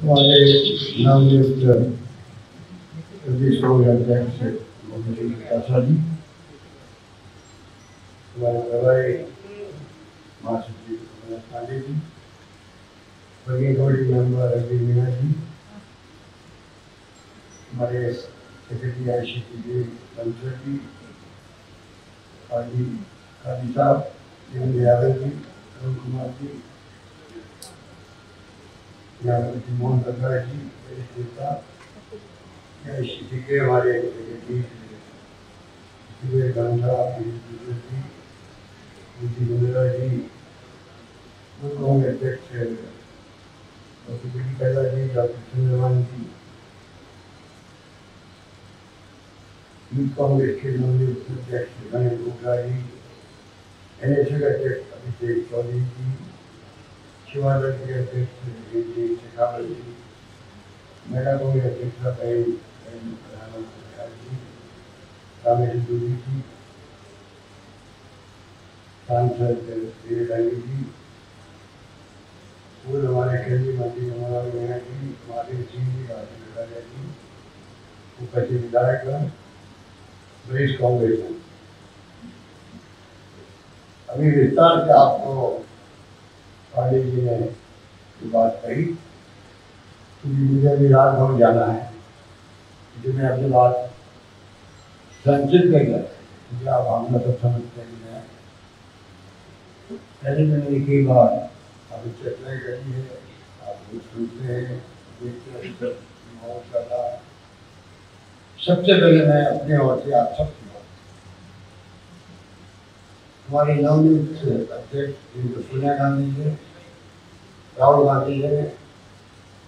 हमारे नवनियुक्त प्रदेश अध्यक्ष आशा जी, हमारे प्रभारी महासचिव Pandey ji, working committee member Ajay Meena ji, हमारे सेक्रेटरी ICT जी पंचर जी, काजी साहब यादव जी, अरुण कुमार जी, मोहन बंदरा जी, ICT के हमारे सेक्रेटरी जी, कांग्रेस अध्यक्ष जी, डॉक्टर चंद्रमान जी, यूथ कांग्रेस के नवनियुक्त अध्यक्ष गणेश गोखला जी, NSU अध्यक्ष अभिषेक चौधरी जी, शिवादल के अध्यक्ष शेखावत जी, महिला कांग्रेस अध्यक्ष प्रधानमंत्री रामेश दूरी जी, सांसद देवदानी जी, पूर्व हमारे केंद्रीय मंत्री मनोहर मीना जी, महादेव सिंह जी, राजेंद्र जी, उपस्थित विधायकगण, वरिष्ठ कांग्रेस। अभी विस्तार से आपको पांडे जी ने बात कही, मुझे अभी राजभवन जाना है, जो मैं अपनी बात संक्षिप्त कर मुझे आप भावना तो समझते हैं। पहले मैंने एक ही बार अभी चर्चा करी है, आप सुनते हैं, देखते हैं, सबसे पहले मैं अपने ओर से आप सबकी बात, हमारे नवनियुक्त अध्यक्ष सोनिया गांधी जी, राहुल गांधी है,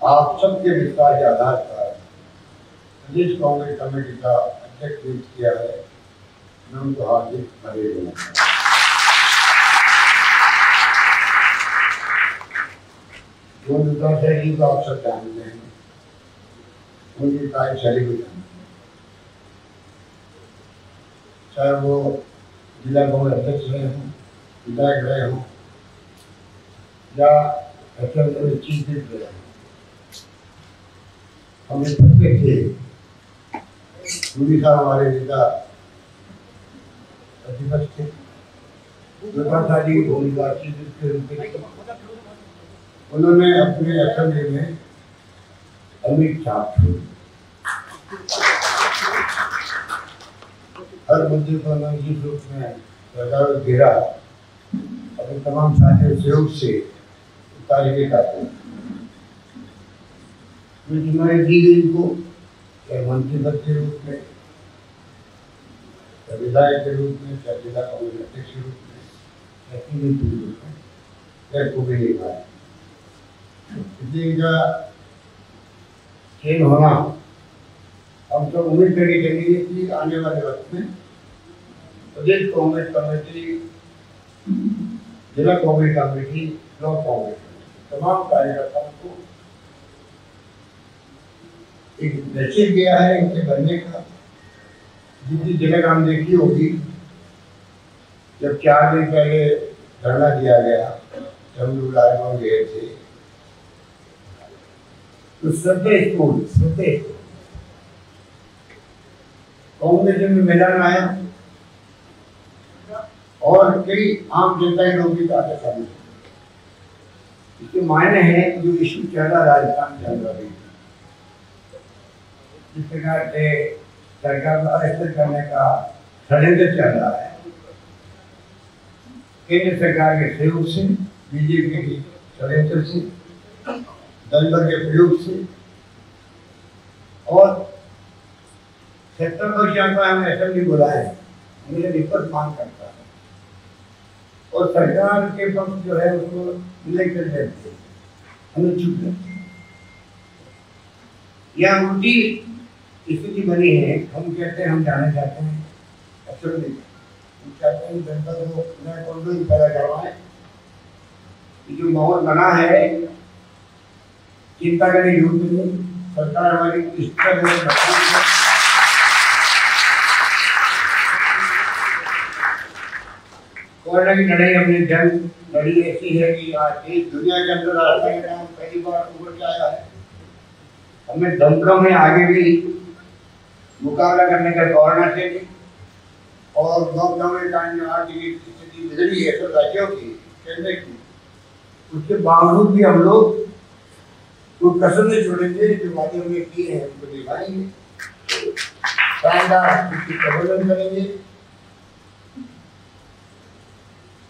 आप सबके विस्तार के आधार पर प्रदेश कांग्रेस कमेटी का अध्यक्ष नियुक्त किया है। मैं उनको हार्दिक बधाई देना चाहता हूँ। जो शैली को आप सब जानते हैं, उनकी कार्य शैली को जानते हैं, चाहे वो जिला कांग्रेस अध्यक्ष रहे हों, विधायक रहे हों, या असेंबली चीफ विप रहे हों, हमें प्रत्येक थे दूरी साहब हमारे नेता प्रतिपक्ष थे, जी की भूमिका के रूप में उन्होंने अपने असेंबली में अमिट छाप छोड़ी, हर मुद्दे पर जिस रूप में सरकार घेरा, अपने तमाम साथी सहयोग से उतारे जाते जिम्मेदारी दी गई को, चाहे मंत्री पद के रूप में, चाहे विधायक के रूप में, चाहे जिला कांग्रेस अध्यक्ष के रूप में, चाहे के रूप में, चाहे को भी नहीं पाया। इसलिए इनका चयन होना हम सब उम्मीद करके चलेंगे कि आने वाले वक्त में प्रदेश कांग्रेस कमेटी, जिला Congress committee, block Congress committee, तमाम कार्यकर्ताओं को एक निश्चित किया है इनके बनने का। जितनी जगह हम देखी होगी, जब 4 दिन पहले धरना दिया गया, जब हम लोग राजभवन गए थे, तो श्रद्धेय स्कूल कांग्रेस में मैदान आया और कई आम जनता के लोग भी आते शामिल। इसके मायने हैं जो इशू चल रहा राजस्थान चल रहा है, जिस प्रकार से सरकार को अरेस्ट करने का षड्यंत्र चल रहा है, केंद्र सरकार के सहयोग से, बीजेपी के षड्यंत्र से, दल बल के प्रयोग से, और सितंबर शाम को हमें असेंबली बुलाए, मुझे रिपोर्ट मांग करता है और सरकार के पक्ष जो है उसको इलेक्शन देते हैं, हमें चुप करते हैं। यह उल्टी स्थिति बनी है। हम कहते हैं हम जाना चाहते हैं असेंबली, हम चाहते हैं जनता को नया कॉन्फ्लिक्ट पैदा करवाएं। जो माहौल बना है, चिंता करने योग नहीं, सरकार हमारी इस तरह कोरोना की लड़ाई हमने जंग लड़ी ऐसी है कि आज देश दुनिया के अंदर पहली बार उभर के आया है। हमें दमकम में आगे भी मुकाबला करने का दौड़ना चाहिए। और लॉकडाउन के कारण जो आर्थिक स्थिति बिगड़ी है सब राज्यों की, केंद्र की, उसके बावजूद भी हम लोग कोई कसर नहीं छोड़ेंगे। जो वादे हमने किए हैं उनको निभाएंगे, शानदार उसकी प्रबंधन करेंगे।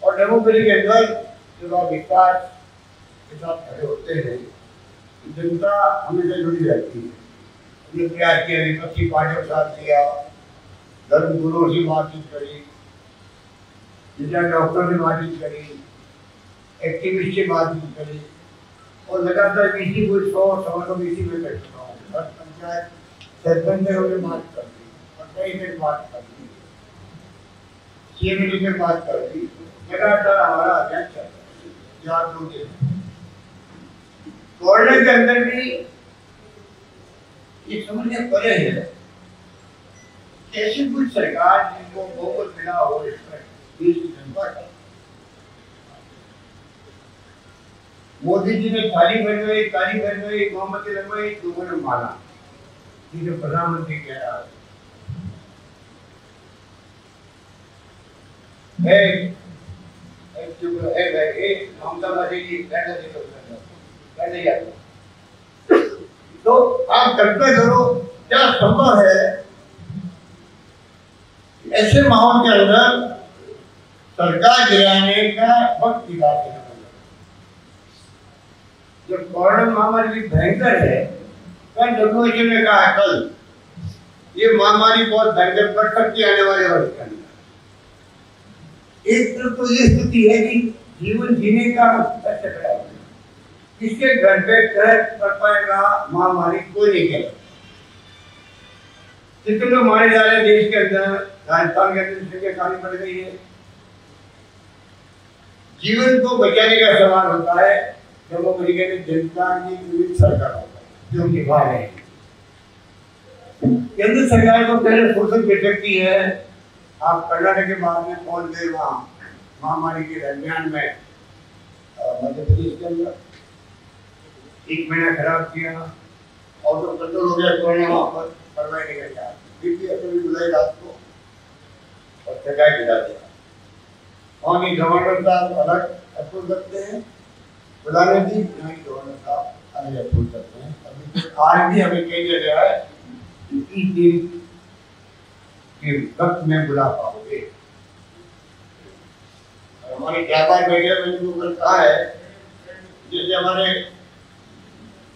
और डेमोक्रेसी के अंदर जब आप विकास के साथ खड़े होते हैं, जनता हमेशा जुड़ी रहती है। हमने प्रयास किया, विपक्षी पार्टियों के साथ किया, धर्म गुरुओं से बातचीत करी, डॉक्टर से बातचीत करी, एक्टिविस्ट से बातचीत करी, और लगातार बीसी को 100 बीसी में कर चुका हूँ। हर पंचायत सरपंच से हमने बात कर दी, पंचायत से बात कर दी, सीएम से बात कर दी। लगातार हमारा अध्ययन चल रहा है। कोरोना के अंदर भी ये समझने पड़े है कैसी कुछ सरकार जिनको बहुमत मिला हो इसमें देश की जनता का। मोदी जी ने थाली बनवाई, मोमबत्ती लगवाई, लोगों ने माना। ये जो प्रधानमंत्री कह रहा है तो आप कल्पना करो क्या संभव है ऐसे माहौल के अंदर सरकार गिराने का वक्त निकाल देना। जब कोरोना महामारी भी भयंकर है, कल WHO ने कहा कल ये महामारी बहुत भयंकर पड़ सकती है आने वाले वर्ष के अंदर। एक तरफ तो ये स्थिति है कि जीवन जीने का कष्ट है, किसके घर पे कर पाएगा महामारी कोई नहीं कह सकता। कितने लोग मारे जा रहे हैं देश के अंदर, राजस्थान के अंदर संख्या काफी बढ़ गई है। जीवन को बचाने का सवाल होता है जब वो जनता की विविध सरकार होता है जो निभा रहे हैं। केंद्र सरकार को पहले फुर्सत मिल सकती है। आप कर्नाटक के बाद में पहुंच गए वहाँ महामारी के दरमियान में मध्य प्रदेश के अंदर 1 महीना खराब किया और तो कंट्रोल हो गया कोरोना। वहाँ पर परवाही नहीं कर बुलाई रात को और ठकाई गिरा दिया। वहाँ की गवर्नर साहब अलग अप्रूव करते हैं, बुलाने की यहाँ की गवर्नर साहब अलग अप्रूव करते हैं। अभी आज भी हमें कह दिया गया है कि 30 दिन के वक्त में बुला पाओगे। हमारे व्यापार मीडिया में कल कहा है जैसे हमारे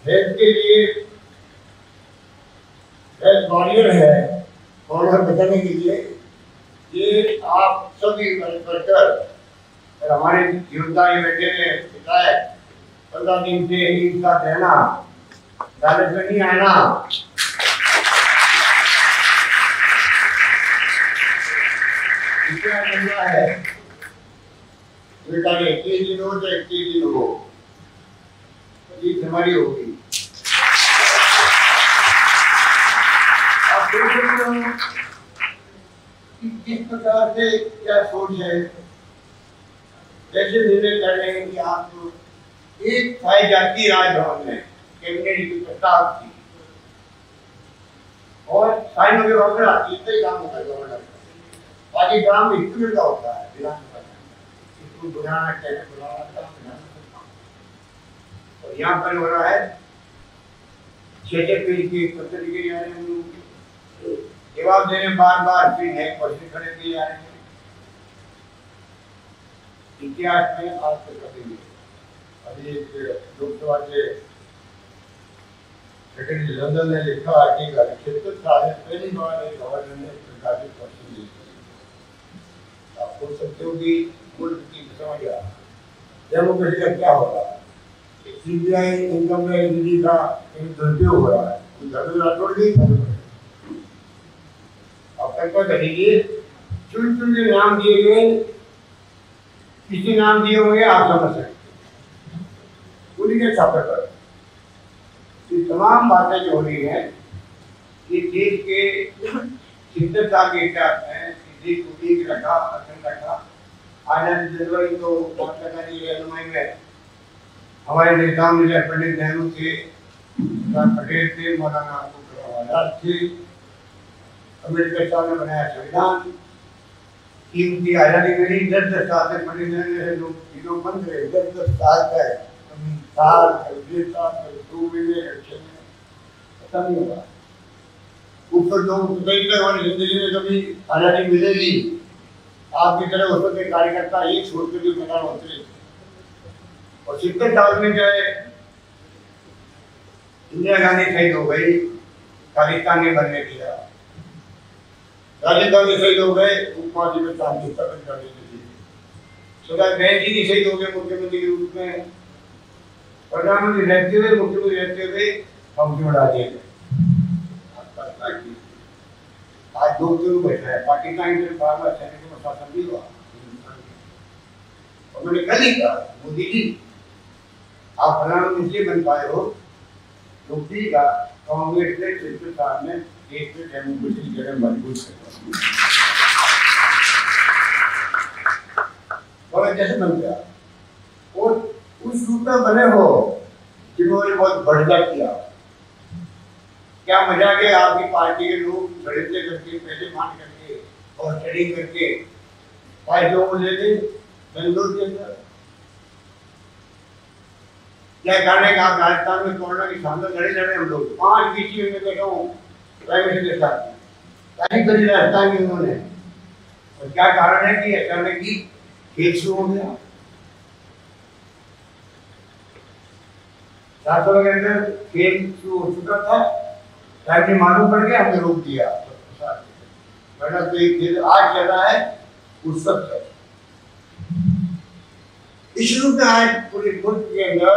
हेल्थ के लिए हेल्थ वॉरियर है कोरोना बचाने के लिए, ये आप सभी वर्कर और हमारे योद्धा ये बेटे ने बताया 15 दिन से एक साथ रहना, अदालत में नहीं आना, इतना मिला है। बेटा ने 21 दिन हो चाहे 21 दिन हो, ये हमारी होगी। आप देख सकते हो कि किस प्रकार से क्या सोच है, कैसे निर्णय कर रहे हैं कि आप एक स्थायी जाति राजभवन में कैबिनेट की प्रस्ताव थी और साइन हो गए वहां पर आती है काम होता है गवर्नर। बाकी काम स्कूल का होता है, विधानसभा स्कूल बुलाना चाहिए, बुलाना और यहाँ पर हो रहा है 6 पेज की पत्र लिखे जा रहे हैं, जवाब देने बार फिर नए क्वेश्चन खड़े किए जा रहे हैं। इतिहास में आज तक कभी नहीं। अभी एक लोकसभा के सेक्रेटरी जनरल ने लिखा आर्टिकल 76 साल पहली बार एक गवर्नर ने सरकार के क्वेश्चन दिए। आप सोच सकते हो कि मुल्क की समझ आ डेमोक्रेसी का क्या हो रहा है। सीबीआई इनकम टैक्स का एक दुरुपयोग हो रहा है, अब तक करिए चुन के नाम दिए गए, किसी नाम दिए होंगे आप समझ सकते पूरी के छापे पर ये तमाम बातें जो हो रही है ये देश के 70 साल के इतिहास में देश को एक रखा, अखंड रखा। आजादी दिलवाई तो बहुत रहनुमाई में हमारे नेताओं ने पंडित नेहरू थे, सरदार पटेल थे, मौलाना अब्दुल कलाम आजाद थे, अम्बेडकर साहब ने बनाया संविधान, कीमती आजादी मिली, 10-10 साल तक बने रहे लोग, चीजों बंद रहे, 10-10 साल तक, कभी साल, कभी 2 साल, कभी 2 महीने, कभी 6 महीने, पता नहीं होगा। ऊपर तो कई तक हमारी जिंदगी में कभी आजादी मिलेगी, आपकी तरह उस वक्त कार्यकर्ता ये छोड़ कर जो मैदान होते, और 70 साल में जो है इंदिरा गांधी शहीद हो गई, खालिस्तान ने बनने दिया, राजीव गांधी शहीद हो गए, उपमाजी में शांति स्थापित करने के लिए, सरदार बहन जी शहीद हो गए मुख्यमंत्री के रूप में, प्रधानमंत्री रहते हुए, मुख्यमंत्री रहते हुए पंक्ति उड़ा दिए गए। आज 2 क्यों बैठा है, पाकिस्तान के बार-बार सैनिक को शासन भी हुआ, और मैंने कल ही कहा, मोदी जी आप प्रधानमंत्री बन पाए हो तो ठीक है, कांग्रेस ने 70 साल में देश में डेमोक्रेसी की जगह मजबूत कर और कैसे बन गया, और उस रूप में बने हो जिन्होंने बहुत बढ़िया किया। क्या मजा के आपकी पार्टी के लोग खरीदते करके, पैसे मांग करके और ट्रेडिंग करके फायदों को ले गए बेंगलोर के अंदर। क्या कहने का, राजस्थान में कोरोना की शानदार लड़ाई लड़े हम लोग, 5 बीसी में बैठा हूँ प्राइम मिनिस्टर के साथ, तारीफ करी राजस्थान की उन्होंने, और क्या कारण है कि अचानक की खेल शुरू हो गया, 7 सालों के अंदर खेल शुरू हो चुका था, टाइम ने मालूम पड़ गया, हमने रोक दिया, वरना तो एक खेल आज चल रहा है उस वक्त। इस रूप में आज पूरे मुल्क के अंदर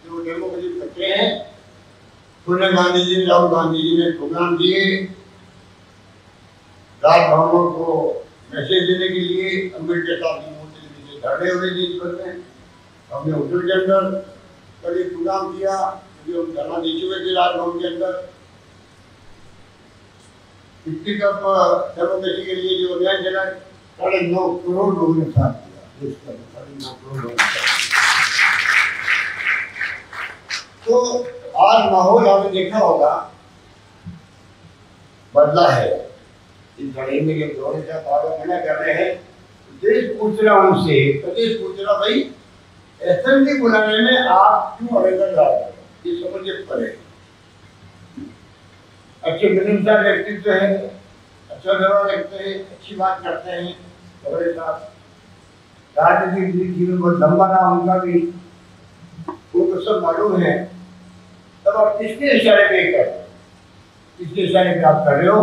जो डेमोक्रेसी करते हैं, सोनिया गांधी जी, राहुल गांधी जी ने प्रोग्राम दिए, राजभवनों को मैसेज देने के लिए अम्बेडकर साहब की मूर्ति के नीचे धरने हुए देश भर में। हमने उत्तर के अंदर कभी प्रोग्राम किया, जो धरना दे चुके थे राजभवन के अंदर, 50 कप डेमोक्रेसी के लिए जो अभियान चला, 9.5 करोड़ लोगों ने साथ दिया, देश का 9.5 करोड़ लोग। तो आज माहौल आपने देखा होगा बदला है। इस लड़ाई में जब दोनों से मना कर रहे हैं, देश पूछ रहा उनसे, प्रदेश पूछ रहा भाई असेंबली बुलाने में आप क्यों आवेदन ला रहे हो, ये समझे पड़े। अच्छे मिलनसार व्यक्तित्व है, अच्छा व्यवहार रखते हैं, अच्छी बात करते हैं, बड़े साहब राजनीतिक जीवन बहुत लंबा रहा उनका भी, उनको सब मालूम है। तब आप किसके इशारे पे कर, किसके इशारे पे आप कर रहे हो,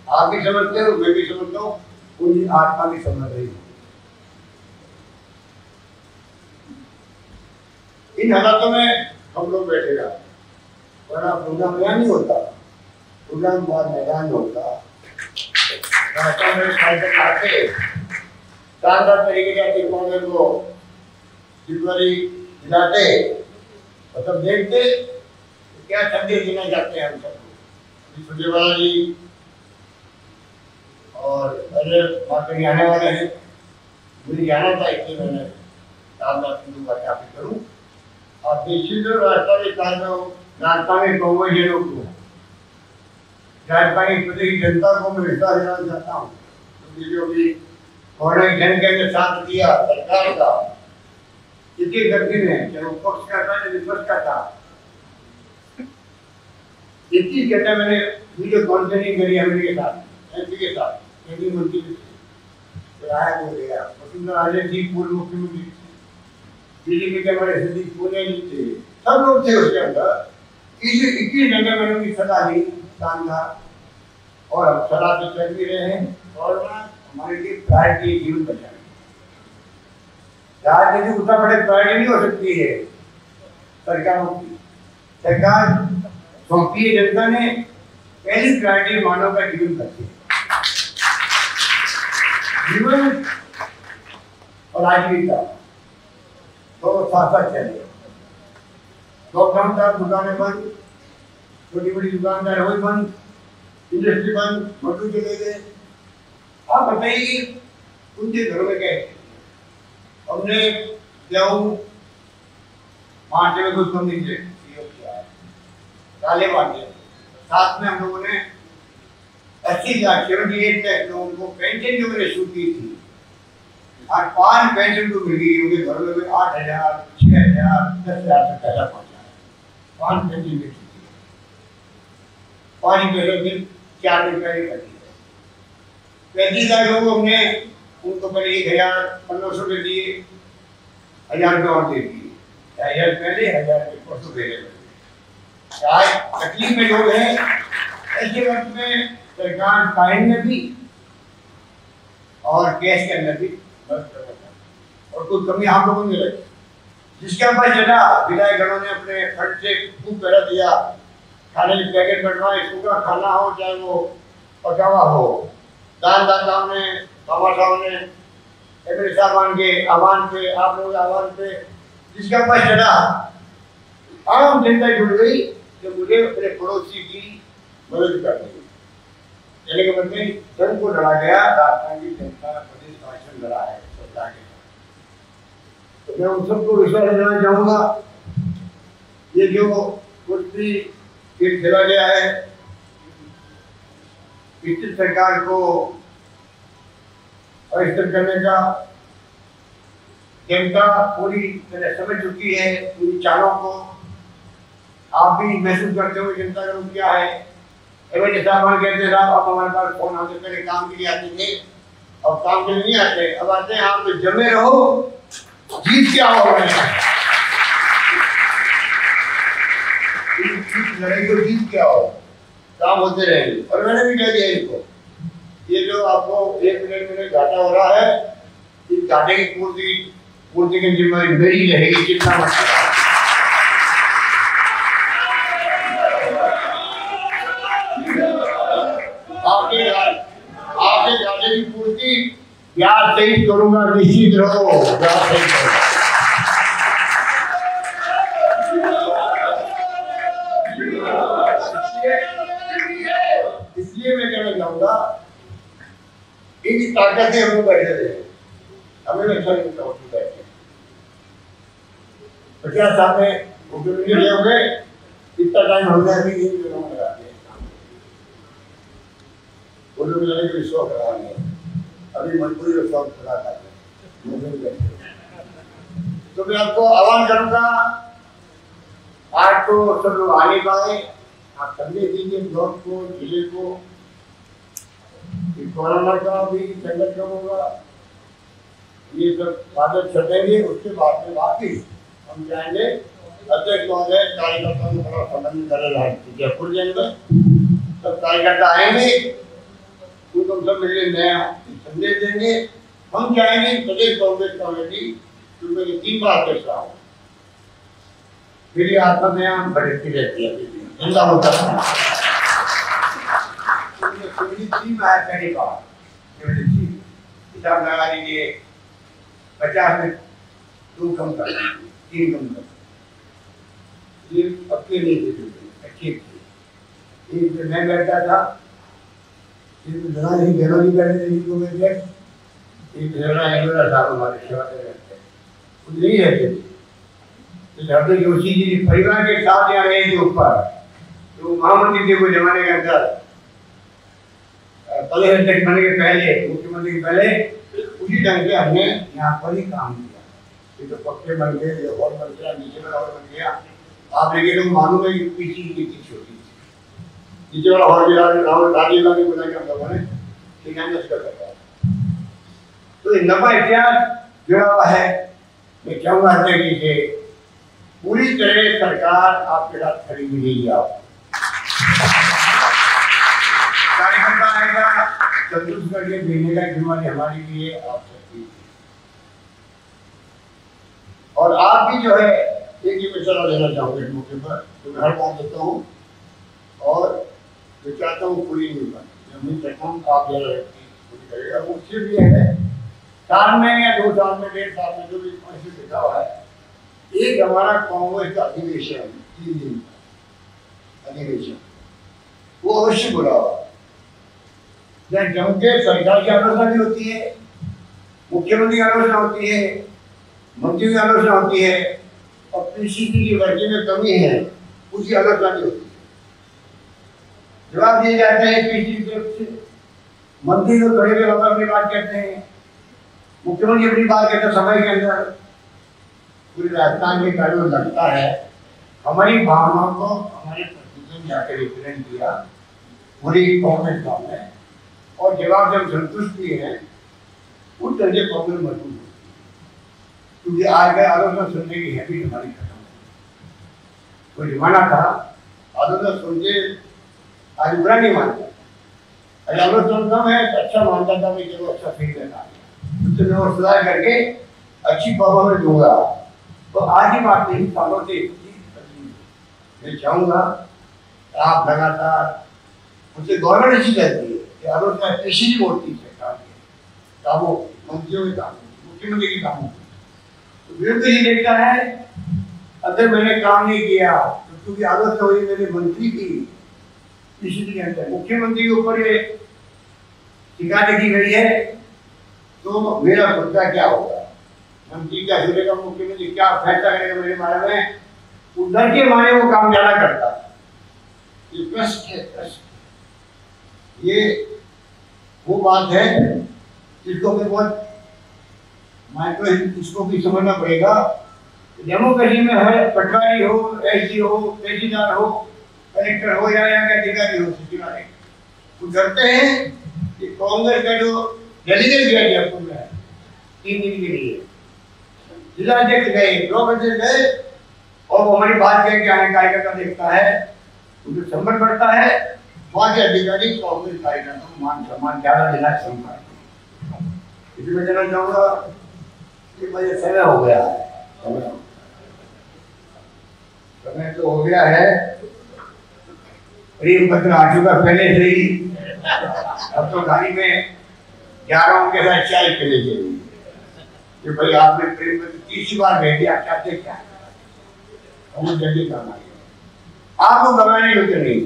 आप भी समझते हो, मैं भी समझता हूँ, उनकी आत्मा भी समझ रही है। इन हालातों में हम लोग बैठेगा, वरना प्रोग्राम यहाँ नहीं होता, प्रोग्राम बाद मैदान में होता। रास्ता में साइकिल आके शानदार तरीके से कांग्रेस को जिम्मेदारी दिलाते और सब देखते क्या संदेश देना चाहते हैं हम सबको। सुरजेवाला जी और अजय मार्केट आने वाले हैं, मुझे जाना था, इसलिए मैंने रामदास क्या करूँ। आप निश्चित रास्ता में रास्ता में कांग्रेस लोग को, राजस्थानी प्रदेश की जनता को मैं विश्वास दिलाना चाहता हूँ, क्योंकि जो भी कोरोना जन के अंदर साथ दिया सरकार का, इतनी गति में, चाहे वो पक्ष का था या विपक्ष का था, इतनी घटना मैंने वीडियो कॉन्फ्रेंसिंग करी एमपी के साथ, एमपी के साथ, केंद्रीय मंत्री आया हो गया, वसुंधरा राजे जी पूर्व मुख्यमंत्री, बीजेपी के हमारे सदस्य पूरे जी थे, सब लोग थे उसके अंदर। 21 जगह मैंने उनकी सलाह ली शानदार, और हम सलाह से चल भी रहे हैं, और हमारे लिए प्रायोरिटी जीवन बचाने। राजनीति उतना बड़े प्रायोरिटी नहीं हो सकती है सरकारों की, सरकार सौंपी है जनता ने, पहली प्रायोरिटी मानव का जीवन करती है, जीवन और आजीविका तो साथ साथ चले। लॉकडाउन था, दुकानें बंद, छोटी बड़ी दुकानदार हुई बंद, इंडस्ट्री बंद, मजदूर चले गए। आप बताइए कि उनके घरों में क्या है? हमने गेहूँ 5 में कुछ कम नहीं थे, ताले बांधे। साथ में हम लोगों ने 80 लाख 78 लाख लोगों को पेंशन जो मैंने शुरू की थी, और 5 पेंशन तो मिल गई, उनके घरों में 8,000 6,000 10,000 तक पैसा पहुंचा है। 5 पेंशन मिल चुकी है, 5 पैसे दिन 4 रुपये की करती है। 35 लाख लोग हमने उनको पहले 1,000 1500 दिए, 1,000 रुपये और दे दिए, 1,000 पहले 1,000 रुपये परसों दे रहे। आज तकलीफ में लोग हैं, ऐसे वक्त में सरकार टाइम में भी और कैश के अंदर भी मदद कर रहा है, और कोई कमी आप लोगों ने लगी। जिसके पास चला विधायकगणों ने अपने फंड से खूब पैसा दिया, खाने के पैकेट बनवाए, सूखा खाना हो चाहे वो पकावा हो, दानदाताओं ने, तमाशाओं ने, एमएलए साहबान के आह्वान पे, आप लोगों के आह्वान पे जिसका पास चला, आम जनता जुड़ गई कि मुझे अपने पड़ोसी की मदद करनी है। चले के बदले जन को लड़ा गया, राजस्थान की जनता प्रदेश शासन लड़ा है सरकार के साथ। तो मैं उन सबको विश्वास दिलाना चाहूँगा, ये जो कुर्सी फिर खेला गया है, पिछली सरकार को अस्थिर करने का जनता पूरी तरह समझ चुकी है, पूरी चालों को आप भी महसूस करते हो जनता का रूप क्या है। एमएलए साहब कहते हैं साहब आप हमारे पास फोन आते पहले काम के लिए आते थे, अब काम के लिए नहीं आते, अब आते हैं आप तो जमे रहो, जीत क्या हो लड़ाई को जीत क्या हो, काम होते रहेंगे। और मैंने भी कह दिया इनको, ये जो आपको 1 मिनट में घाटा हो रहा है, इस घाटे की पूर्ति की जिम्मेदारी मेरी रहेगी, चिंता मत करो। आपके घाटे की पूर्ति ब्याज सहित करूंगा, निश्चित रहो, ब्याज सहित करूंगा। इसलिए मैं कहना चाहूंगा, इनकी ताकत से हम लोग बैठे थे, हमें अच्छा नहीं लगता उठ बैठे। 50 साल में मुख्यमंत्री हो गए, इतना टाइम हो गया अभी इन लोगों में लगाते हैं, वो लोग लड़े के शौक रहा नहीं, अभी मजबूरी का शौक खड़ा करते हैं। तो मैं आपको आह्वान करूंगा, आज तो सब लोग आने पाए, आप संदेश दीजिए ब्लॉक को, जिले को, कोरोना का भी संकट कम होगा, ये सब बातें चलेंगे। उसके बाद में वापिस हम जाएंगे अध्यक्ष महोदय कार्यकर्ताओं को थोड़ा संबंध करेगा जयपुर के अंदर, सब कार्यकर्ता आएंगे, उनको हम सब मिलकर नया संदेश देंगे। हम चाहेंगे प्रदेश कांग्रेस कमेटी, क्योंकि 3 बार अध्यक्ष रहा हूँ, मेरी आत्मा में यहाँ भटकती रहती है, जिंदा होता है। टीम आया पहली बार, हिसाब लगा लीजिए 50 में 2 कम कर, 3 कम कर, ये अकेले अच्छी थी। एक मैं बैठा था, एक जगह नहीं बैठे थे, एक जगह साहब हमारे सेवा कर रहते हैं, नहीं रहते थे। तो हरदीप जोशी जी परिवार के साथ यहाँ गए थे ऊपर, तो महामंत्री थे वो जमाने के अंदर, पहले अध्यक्ष बनने के पहले, मुख्यमंत्री के पहले, उसी ढंग से हमने यहाँ पर ही काम किया। ये तो पक्के बन गए, ये हॉल बन गया, नीचे वाला हॉल बन गया। आप लेकिन लोग मालूम है कि पीछे की छोटी थी, नीचे वाला हॉल राहुल राजीव गांधी बोला कि हम लोगों ने शिलान्यास कर सकता है। तो ये लंबा इतिहास जुड़ा हुआ है। मैं चाहूँगा अध्यक्ष से पूरी तरह सरकार आपके साथ खड़ी मिलेगी। आप कार्यकर्ता आएगा, संतुष्ट करके देने का जिम्मेदारी हमारी भी है, आप सबकी। और आप भी जो है एक ही मसला लेना चाहूँगा इस मौके पर, तो मैं हर बात देता हूँ और मैं चाहता हूँ पूरी नहीं बात आप जरा पूरी करेगा। वो सिर्फ ये है, साल में या 2 साल में 1.5 साल में जो भी ऐसे लिखा हुआ है, एक हमारा कांग्रेस का अधिवेशन 3 दिन का अधिवेशन, वो अवश्य बुलावा, जम के सरकार की आलोचना भी होती है, मुख्यमंत्री की आलोचना होती है, मंत्री की आलोचना होती है, और पीसीसी की वर्दी में कमी है उसकी आलोचना भी होती है। जवाब दिए जाते हैं पीसी की तरफ से। मंत्री तो थोड़े भी वक्त अपनी बात कहते हैं, मुख्यमंत्री अपनी बात कहते हैं सभा के अंदर। पूरी राजस्थान में कार्य लगता है हमारी भावनाओं को हमारे प्रतिनिधियों ने जाकर रिप्रेजेंट किया पूरी कांग्रेस में, और जवाब जब संतुष्ट भी है उस तरह कांग्रेस मजबूत होती है, क्योंकि आज का आलोचना सुनने की हैबिट हमारी खत्म है। कोई जमाना था आलोचना सुन के आज बुरा नहीं मानता, अरे आलोचना कम है तो अच्छा मानता था, मैं चलो अच्छा फील करना उससे मैं और सुधार करके अच्छी परफॉर्मेंस दूंगा। तो आज ही बात नहीं, सालों से मैं चाहूंगा आप लगातार मुझसे गवर्नमेंट ऐसी कहती है कि आलोचना ऐसी ही होती है सरकार के कामों, मंत्रियों के कामों, मुख्यमंत्री के कामों। तो विरोध ये देखता है अगर मैंने काम नहीं किया तो क्योंकि आलोचना हुई मेरे मंत्री की, इसलिए कहते हैं मुख्यमंत्री के ऊपर ये शिकायत की गई है तो मेरा खुद का क्या होगा, मंत्री क्या सुनेगा, मुख्यमंत्री क्या फैसला करेगा मेरे बारे में, उधर के मारे वो काम ज्यादा करता है। ये प्रश्न है, प्रश्न ये वो बात है जिसको मैं बहुत माइक्रो इसको भी समझना पड़ेगा। डेमोक्रेसी में है पटवारी हो, एसडी हो, तहसीलदार हो, कलेक्टर हो या यहाँ के अधिकारी हो, सचिवालय वो करते हैं कि कांग्रेस का जो डेलीगेट दिया गया पूरा 3 दिन के लिए जिलाध्यक्ष गए, ब्लॉक अध्यक्ष गए और वो हमारी बात कह के आने कार्यकर्ता देखता है, उनको सम्मान बढ़ता है, वहाँ के अधिकारी कांग्रेस कार्यकर्ता को मान सम्मान ज्यादा देना चाहिए। इसलिए मैं कहना चाहूँगा कि मुझे समय हो गया है, समय तो हो गया है, प्रेम पत्र आ चुका पहले से ही, अब तो गाड़ी में जा रहा हूँ के साथ चाय पीने के लिए कि भाई आपने प्रेम पत्र 30 बार भेज दिया, चाहते क्या हम जल्दी काम आएंगे, आपको घबराने की जरूरत नहीं,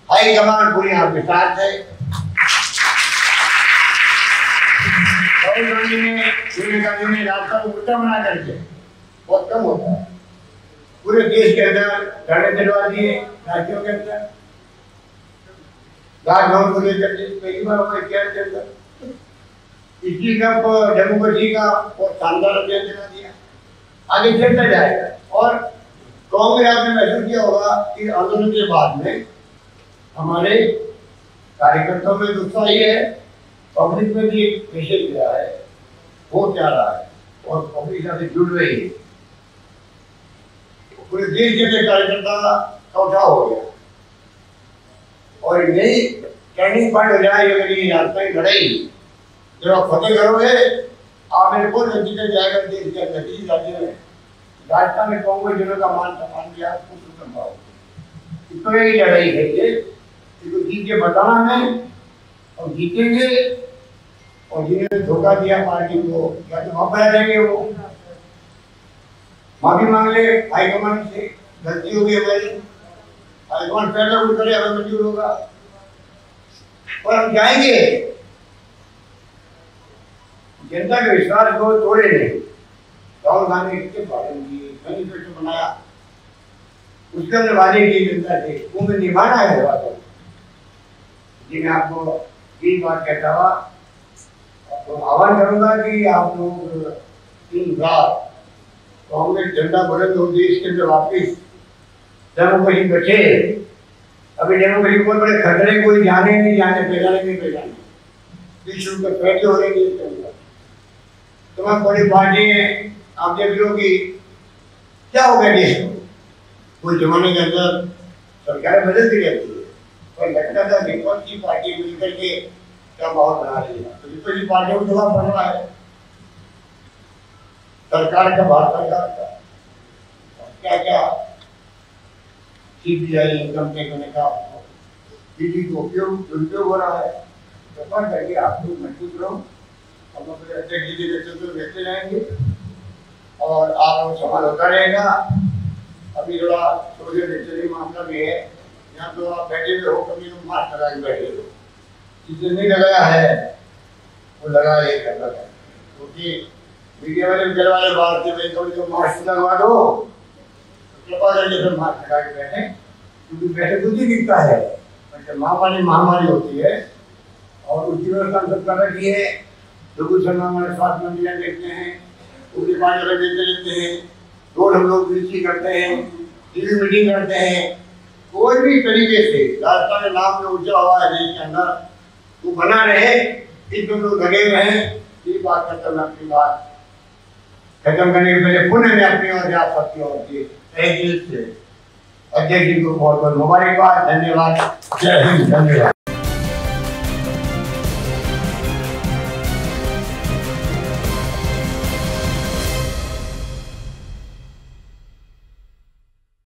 हाई कमान पूरी आपके साथ है। राहुल गांधी ने रास्ता को उल्टा बना करके बहुत कम होता है, पूरे देश के अंदर धरने दिलवा दिए, राज्यों के अंदर राजभवन को लेकर के पहली बार हमारे केरल के अंदर इसी का डेमोक्रेसी का बहुत शानदार अभियान चला दिया, आगे चलता जाएगा। और कांग्रेस आपने महसूस किया होगा कि आंदोलन के बाद में हमारे कार्यकर्ताओं में उत्साह ही है, पब्लिक में भी एक मैसेज गया है, हो क्या रहा है और पब्लिक से जुड़ रही है, पूरे देश के कार्यकर्ता का उठाव हो गया और नई टर्निंग पॉइंट हो जाएगी मेरी रास्ता की लड़ाई। जब आप फतेह करोगे आप मेरे को नतीजा जाएगा देश के अंदर किसी राज्य में, राजस्थान में कांग्रेस जिलों का मान सम्मान दिया कुछ संभव तो यही लड़ाई है ये, इसको जीत के बताना है और जीतेंगे। और जिन्होंने धोखा दिया पार्टी को या तो वापस आ जाएंगे, वो माफी मांग ले हाईकमान से, गलती होगी हमारी, हाईकमान पहले कुछ करे हमें मंजूर होगा और हम जाएंगे। जनता के विश्वास को तोड़े नहीं। राहुल गांधी ने कितने वादे किए, मैनिफेस्टो बनाया, उसके हमने वादे किए जनता से, उन्हें निभाना है वादे। जी मैं आपको ये बात कहता हुआ तो आह्वान करूंगा कि आप लोग 3 रात कांग्रेस झंडा बुलंद हो देश के अंदर वापिस डेमोक्रेसी बचे। अभी डेमोक्रेसी बहुत बड़े खतरे, कोई जाने नहीं जाने, पहचाने नहीं पहचाने, विश्व के फैसले हो रहे हैं। तमाम बड़ी पार्टी है, आप देख लो कि क्या हो गया देश में, कोई जमाने के अंदर सरकारें बदलती रहती है, पर लगता था विपक्षी पार्टी मिलकर के क्या माहौल बना रही है, तो विपक्षी पार्टियों को जवाब पड़ रहा है सरकार का, भारत सरकार का क्या क्या सीबीआई इनकम टैक्स ने का ईडी को दुरुपयोग हो रहा है। कृपा करके आप लोग महसूस रहो, हम लोग अध्यक्ष जी के नेतृत्व देखते रहेंगे और आप लोग सवाल होता रहेगा। अभी थोड़ा सोशल डिस्टेंसिंग मामला भी है, यहाँ तो आप बैठे हुए हो, कभी लोग मास्क लगा के बैठे हो, जिसने नहीं लगाया है वो लगा ये करना है, क्योंकि मीडिया वाले वाले बात से थोड़ी जो मास्क लगवा दो, कृपा करके फिर मास्क लगा के बैठे, क्योंकि बैठे कुछ ही दिखता है, महामारी होती है और उसकी व्यवस्था सब कर रखी है। बेगूसराय में हमारे स्वास्थ्य मंत्री देखते हैं, पूरी पानी देते रहते हैं, रोड हम लोग कृषि करते हैं, टीवी मीटिंग करते हैं। कोई भी तरीके से राजस्थान के नाम में ऊंचा हुआ है देश के अंदर, वो बना रहे, इसमें लोग लगे रहे। ये बात खत्म, अपनी बात खत्म करने के पहले पुनः मैं अपनी ओर से आप सबकी ओर से तहे दिल से अध्यक्ष जी को बहुत बहुत मुबारकबाद, धन्यवाद। जय हिंद, धन्यवाद।